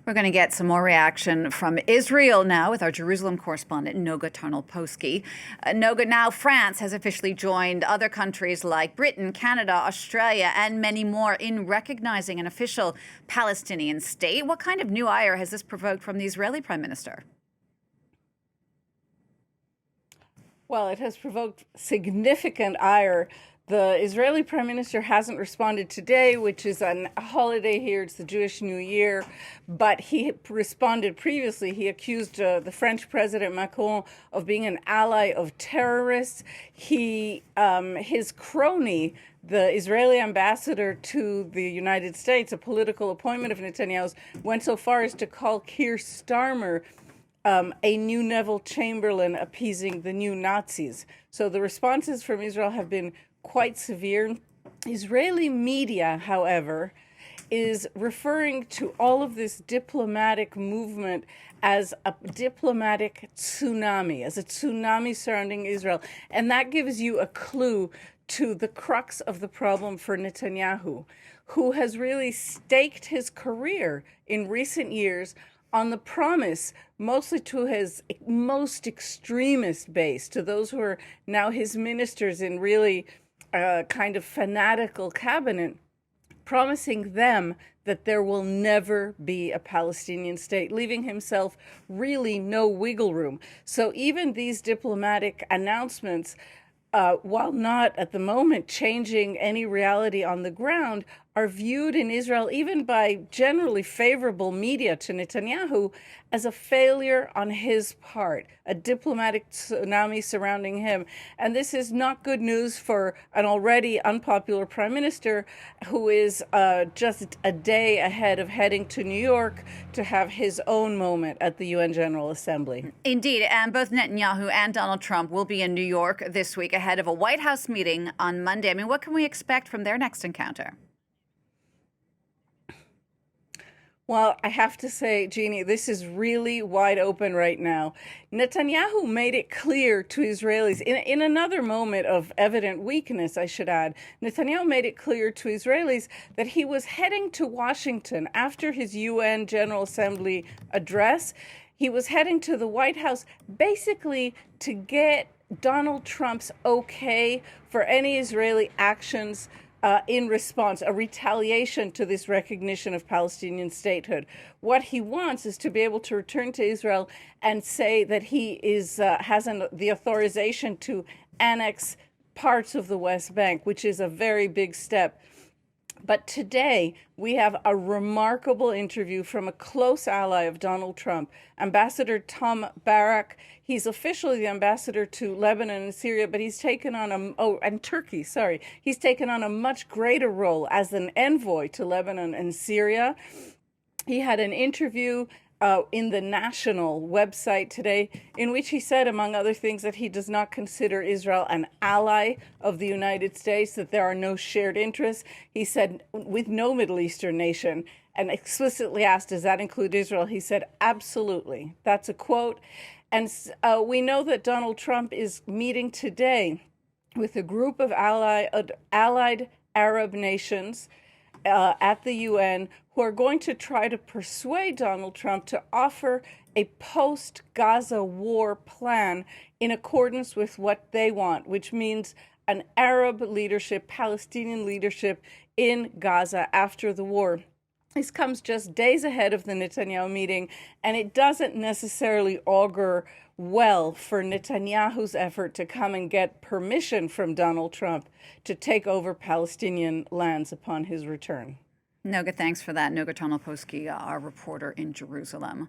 We're going to get some more reaction from Israel now with our Jerusalem correspondent, Noga Tarnopolsky. Noga, now France has officially joined other countries like Britain, Canada, Australia, and many more in recognizing an official Palestinian state. What kind of new ire has this provoked from the Israeli Prime Minister? Well, it has provoked significant ire. The Israeli Prime Minister hasn't responded today, which is a holiday here. It's the Jewish New Year. But he responded previously. He accused the French President Macron of being an ally of terrorists. His crony, the Israeli ambassador to the United States, a political appointment of Netanyahu's, went so far as to call Keir Starmer a new Neville Chamberlain appeasing the new Nazis. So the responses from Israel have been quite severe. Israeli media, however, is referring to all of this diplomatic movement as a diplomatic tsunami, as a tsunami surrounding Israel. And that gives you a clue to the crux of the problem for Netanyahu, who has really staked his career in recent years on the promise, mostly to his most extremist base, to those who are now his ministers in really kind of fanatical cabinet, promising them that there will never be a Palestinian state, leaving himself really no wiggle room. So even these diplomatic announcements, while not at the moment changing any reality on the ground, are viewed in Israel, even by generally favorable media to Netanyahu, as a failure on his part, a diplomatic tsunami surrounding him. And this is not good news for an already unpopular prime minister who is just a day ahead of heading to New York to have his own moment at the UN General Assembly. Indeed, and both Netanyahu and Donald Trump will be in New York this week ahead of a White House meeting on Monday. I mean, what can we expect from their next encounter? Well, I have to say, Jeannie, this is really wide open right now. Netanyahu made it clear to Israelis, in another moment of evident weakness, I should add, Netanyahu made it clear to Israelis that he was heading to Washington after his UN General Assembly address. He was heading to the White House basically to get Donald Trump's okay for any Israeli actions in response, a retaliation to this recognition of Palestinian statehood. What he wants is to be able to return to Israel and say that he has the authorization to annex parts of the West Bank, which is a very big step. But today, we have a remarkable interview from a close ally of Donald Trump, Ambassador Tom Barak. He's officially the ambassador to Lebanon and Syria, but he's taken on and Turkey, sorry. He's taken on a much greater role as an envoy to Lebanon and Syria. He had an interview in the national website today, in which he said, among other things, that he does not consider Israel an ally of the United States, that there are no shared interests. He said, with no Middle Eastern nation, and explicitly asked, does that include Israel? He said, absolutely. That's a quote. And we know that Donald Trump is meeting today with a group of allied Arab nations at the UN, who are going to try to persuade Donald Trump to offer a post-Gaza war plan in accordance with what they want, which means an Arab leadership, Palestinian leadership in Gaza after the war. This comes just days ahead of the Netanyahu meeting, and it doesn't necessarily augur well for Netanyahu's effort to come and get permission from Donald Trump to take over Palestinian lands upon his return. Noga, thanks for that. Noga Tarnopolsky, our reporter in Jerusalem.